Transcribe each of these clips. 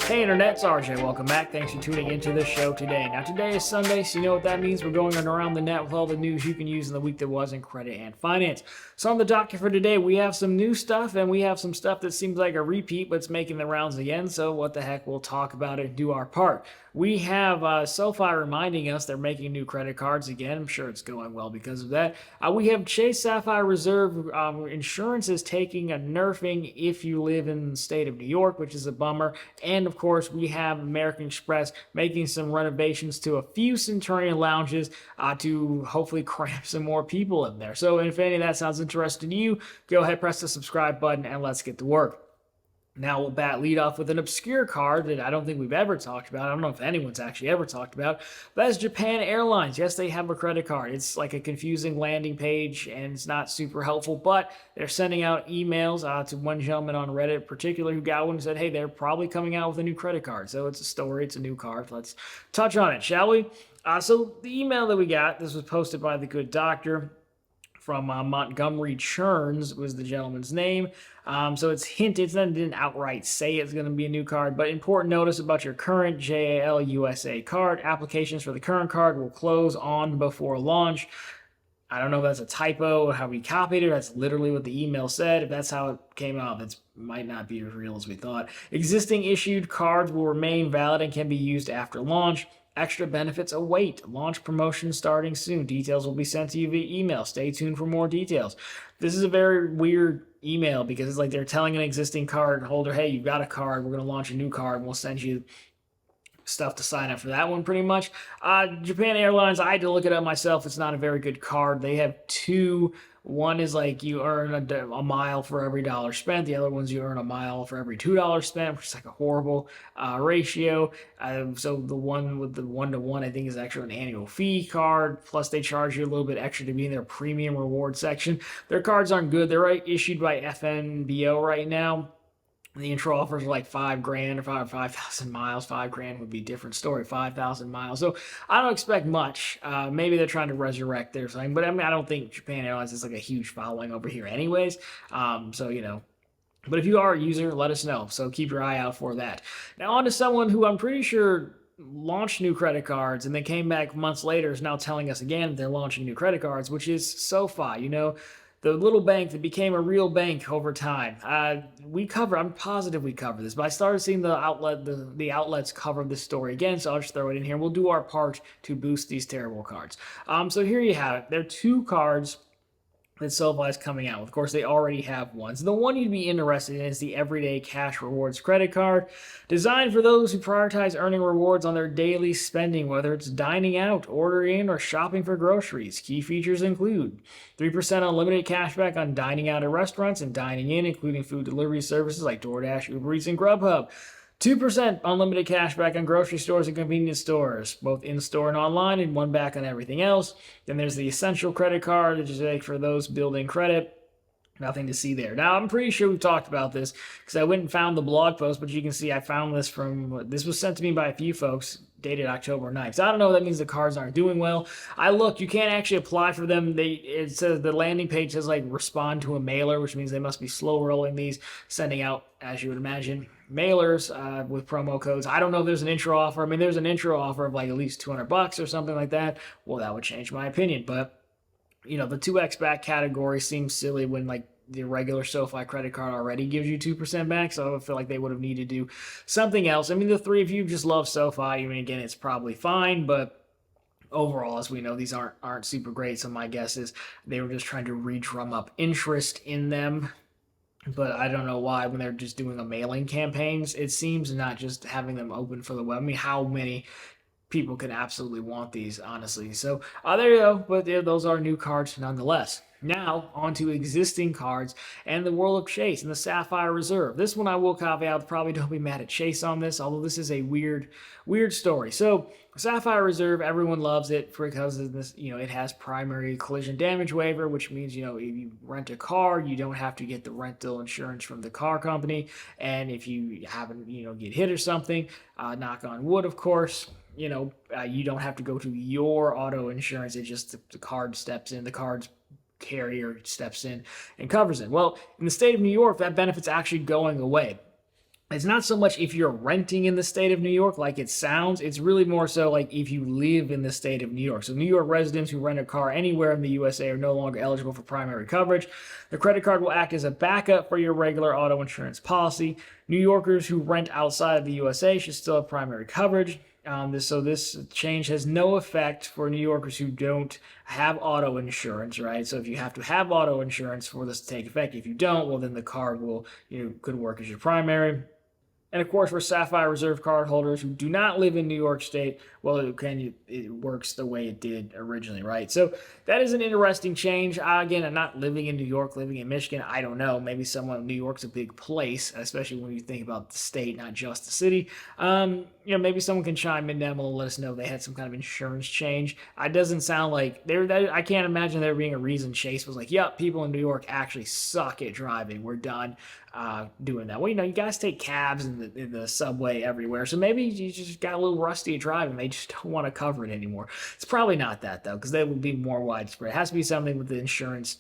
Hey Internet, it's RJ. Welcome back. Thanks for tuning into the show today. Now today is Sunday, so you know what that means. We're going on around the net with all the news you can use in the week that was in credit and finance. So on the docket for today, we have some new stuff and we have some stuff that seems like a repeat, but it's making the rounds again. So what the heck, we'll talk about it and do our part. We have SoFi reminding us they're making new credit cards again. I'm sure it's going well because of that. We have Chase Sapphire Reserve Insurance is taking a nerfing if you live in the state of New York, which is a bummer. And of course, we have American Express making some renovations to a few Centurion lounges to hopefully cram some more people in there. So if any of that sounds interesting to you, go ahead, press the subscribe button, and let's get to work. Now we'll lead off with an obscure card that I don't think we've ever talked about. I don't know if anyone's actually ever talked about. That's Japan Airlines. Yes, they have a credit card. It's like a confusing landing page, and it's not super helpful, but they're sending out emails to one gentleman on Reddit in particular who got one and said, hey, they're probably coming out with a new credit card. So it's a story. It's a new card. Let's touch on it, shall we? So the email that we got, this was posted by the good doctor from Montgomery Churns was the gentleman's name. So it's hinted, it didn't outright say it's going to be a new card, but important notice about your current JAL USA card. Applications for the current card will close on before launch. I don't know if that's a typo or how we copied it. That's literally what the email said. If that's how it came out, that might not be as real as we thought. Existing issued cards will remain valid and can be used after launch. Extra benefits await. Launch promotion starting soon. Details will be sent to you via email. Stay tuned for more details. This is a very weird email because it's like they're telling an existing card holder, hey, you've got a card. We're going to launch a new card and we'll send you stuff to sign up for that one pretty much. Japan Airlines, I had to look it up myself. It's not a very good card. They have two. One is like you earn a mile for every dollar spent. The other one's you earn a mile for every $2 spent, which is like a horrible ratio. So the one with the 1-to-1, I think, is actually an annual fee card. Plus, they charge you a little bit extra to be in their premium reward section. Their cards aren't good. They're issued by FNBO right now. The intro offers are like $5,000 or 5,000 miles. $5,000 would be a different story. 5,000 miles. So I don't expect much. Maybe they're trying to resurrect their thing, but I mean, I don't think Japan Airlines is like a huge following over here, anyways. So you know. But if you are a user, let us know. So keep your eye out for that. Now on to someone who I'm pretty sure launched new credit cards and then came back months later is now telling us again they're launching new credit cards, which is SoFi. You know, the little bank that became a real bank over time. I'm positive we cover this, but I started seeing the outlets cover this story again, so I'll just throw it in here. We'll do our part to boost these terrible cards. So here you have it. There are two cards that SoFi is coming out with. Of course, they already have one. So the one you'd be interested in is the Everyday Cash Rewards credit card, designed for those who prioritize earning rewards on their daily spending, whether it's dining out, ordering, or shopping for groceries. Key features include 3% unlimited cashback on dining out at restaurants and dining in, including food delivery services like DoorDash, Uber Eats, and Grubhub. 2% unlimited cash back on grocery stores and convenience stores, both in-store and online, and 1 back on everything else. Then there's the Essential Credit Card, which is like for those building credit. Nothing to see there. Now, I'm pretty sure we've talked about this because I went and found the blog post, but you can see I found this was sent to me by a few folks, dated October 9th. So I don't know if that means the cards aren't doing well. I looked, you can't actually apply for them. It says the landing page says like respond to a mailer, which means they must be slow rolling these, sending out, as you would imagine, mailers with promo codes. I don't know if there's an intro offer. I mean, there's an intro offer of like at least $200 or something like that. Well, that would change my opinion, but you know, the 2x back category seems silly when like the regular SoFi credit card already gives you 2% back, so I feel like they would have needed to do something else. I mean, the three of you just love SoFi. I mean, again, it's probably fine, but overall, as we know, these aren't super great, so my guess is they were just trying to re-drum up interest in them. But I don't know why when they're just doing a mailing campaigns, it seems not just having them open for the web. I mean, how many people can absolutely want these, honestly? So there you go, but those are new cards nonetheless. Now, onto existing cards and the world of Chase and the Sapphire Reserve. This one I will caveat, probably don't be mad at Chase on this, although this is a weird story. So, Sapphire Reserve, everyone loves it because of this, you know, it has primary collision damage waiver, which means, you know, if you rent a car, you don't have to get the rental insurance from the car company. And if you happen, you know, get hit or something, knock on wood, of course, you know, you don't have to go to your auto insurance. It just, the card steps in, the card's carrier steps in and covers it. Well, in the state of New York, that benefit's actually going away. It's not so much if you're renting in the state of New York like it sounds. It's really more so like if you live in the state of New York. So New York residents who rent a car anywhere in the USA are no longer eligible for primary coverage. The credit card will act as a backup for your regular auto insurance policy. New Yorkers who rent outside of the USA should still have primary coverage. This change has no effect for New Yorkers who don't have auto insurance, right? So if you have to have auto insurance for this to take effect, if you don't, well then the card will could work as your primary. And of course, for Sapphire Reserve card holders who do not live in New York State, well, it works the way it did originally, right? So that is an interesting change. Again, I'm not living in New York, living in Michigan. I don't know. Maybe New York's a big place, especially when you think about the state, not just the city. Maybe someone can chime in down below and let us know if they had some kind of insurance change. It doesn't sound like I can't imagine there being a reason Chase was like, yep, people in New York actually suck at driving. We're done doing that. Well, you guys take cabs in the subway everywhere, so maybe you just got a little rusty at driving. They just don't want to cover it anymore. It's probably not that, though, because that would be more widespread. It has to be something with the insurance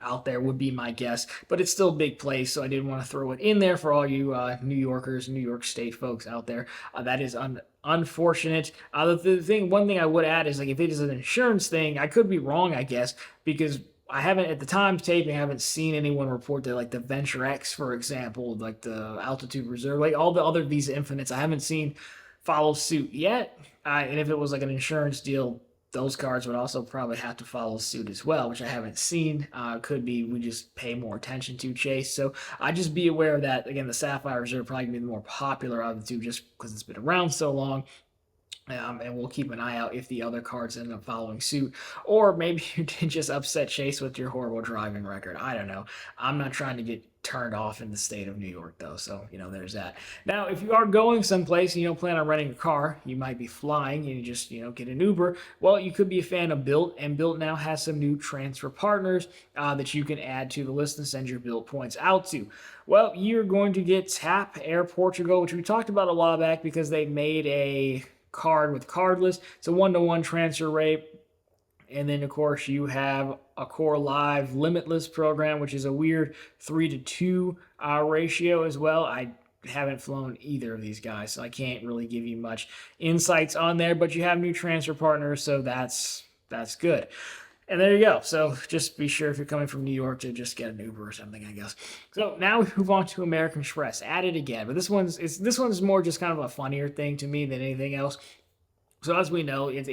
out there would be my guess, but it's still a big place, so I didn't want to throw it in there for all you New Yorkers, New York State folks out there. That is unfortunate. One thing I would add is like if it is an insurance thing, I could be wrong, I guess, because I haven't at the time of taping, I haven't seen anyone report that like the Venture X, for example, like the Altitude Reserve, like all the other Visa Infinites, I haven't seen follow suit yet. And if it was like an insurance deal, those cards would also probably have to follow suit as well, which I haven't seen. Could be we just pay more attention to Chase. So I just be aware of that. Again, the Sapphire Reserve probably going to be the more popular of the two just because it's been around so long. And we'll keep an eye out if the other cards end up following suit. Or maybe you did just upset Chase with your horrible driving record. I don't know. I'm not trying to get turned off in the state of New York, though. So, there's that. Now, if you are going someplace and you don't plan on renting a car, you might be flying and you just, get an Uber. Well, you could be a fan of BILT, and BILT now has some new transfer partners that you can add to the list and send your BILT points out to. Well, you're going to get Tap Air Portugal, which we talked about a while back because they made a card with cardless. It's a 1-to-1 transfer rate. And then, of course, you have a Core Live Limitless program, which is a weird 3-to-2 ratio as well. I haven't flown either of these guys, so I can't really give you much insights on there. But you have new transfer partners, so that's good. And there you go. So just be sure if you're coming from New York to just get an Uber or something, I guess. So now we move on to American Express. At it again, but this one's more just kind of a funnier thing to me than anything else. So as we know, it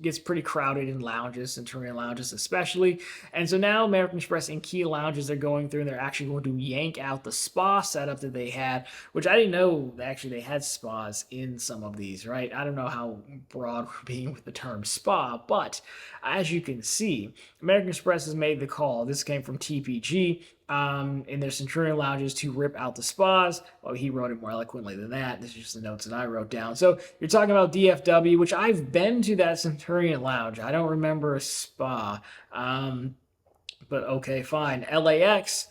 gets pretty crowded in lounges, Centurion lounges especially. And so now American Express and Key lounges are going through and they're actually going to yank out the spa setup that they had, which I didn't know actually they had spas in some of these, right? I don't know how broad we're being with the term spa, but as you can see, American Express has made the call. This came from TPG. In their Centurion lounges to rip out the spas. Well, he wrote it more eloquently than that. This is just the notes that I wrote down. So you're talking about DFW, which I've been to that Centurion lounge. I don't remember a spa. But okay, fine. LAX.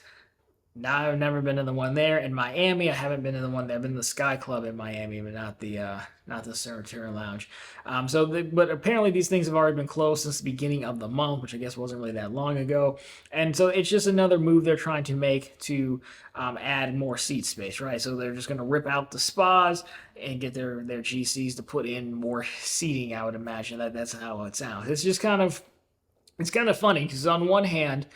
No, I've never been to the one there. In Miami, I haven't been to the one there. I've been to the Sky Club in Miami, but not the Centurion Lounge. But apparently these things have already been closed since the beginning of the month, which I guess wasn't really that long ago. And so it's just another move they're trying to make to add more seat space, right? So they're just going to rip out the spas and get their GCs to put in more seating. I would imagine that's how it sounds. It's kind of funny because on one hand,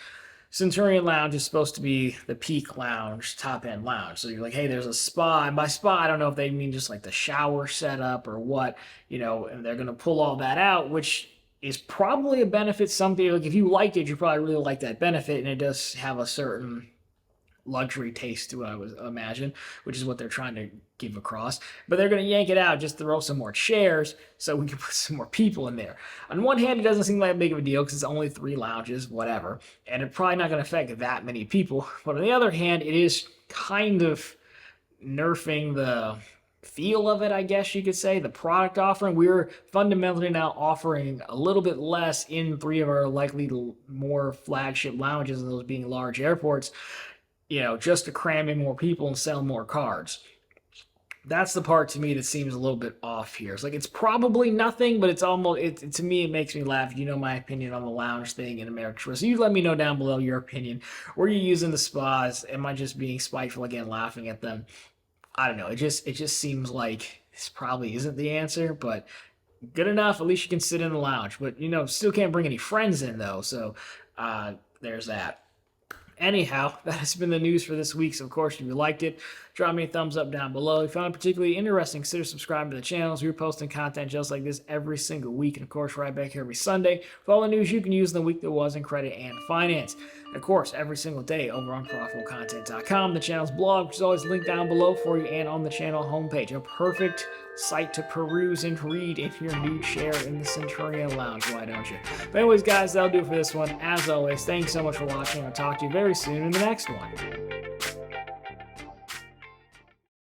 Centurion Lounge is supposed to be the peak lounge, top-end lounge. So you're like, hey, there's a spa. And by spa, I don't know if they mean just like the shower setup or what, and they're going to pull all that out, which is probably a benefit. Some people, like if you liked it, you probably really like that benefit. And it does have a certain luxury taste to it, I would imagine, which is what they're trying to give across. But they're going to yank it out, just throw some more chairs so we can put some more people in there. On one hand, it doesn't seem like a big of a deal because it's only 3 lounges, whatever, and it's probably not going to affect that many people. But on the other hand, it is kind of nerfing the feel of it, I guess you could say, the product offering. We're fundamentally now offering a little bit less in 3 of our likely more flagship lounges, and those being large airports, just to cram in more people and sell more cards. That's the part to me that seems a little bit off here. It's like it's probably nothing, but it's almost to me it makes me laugh. You know my opinion on the lounge thing in American Express. So you let me know down below your opinion. Were you using the spas? Am I just being spiteful again, laughing at them? I don't know. It just seems like this probably isn't the answer, but good enough. At least you can sit in the lounge, but still can't bring any friends in though. So there's that. Anyhow, that has been the news for this week. So, of course, if you liked it, drop me a thumbs up down below. If you found it particularly interesting, consider subscribing to the channel. We're posting content just like this every single week. And, of course, right back here every Sunday with all the news you can use in the week that was in credit and finance. And, of course, every single day over on ProfitableContent.com, the channel's blog, which is always linked down below for you, and on the channel homepage. A perfect site to peruse and read in your new chair in the Centurion Lounge. Why don't you? But anyways, guys, that'll do it for this one. As always, thanks so much for watching. I'll talk to you very soon in the next one.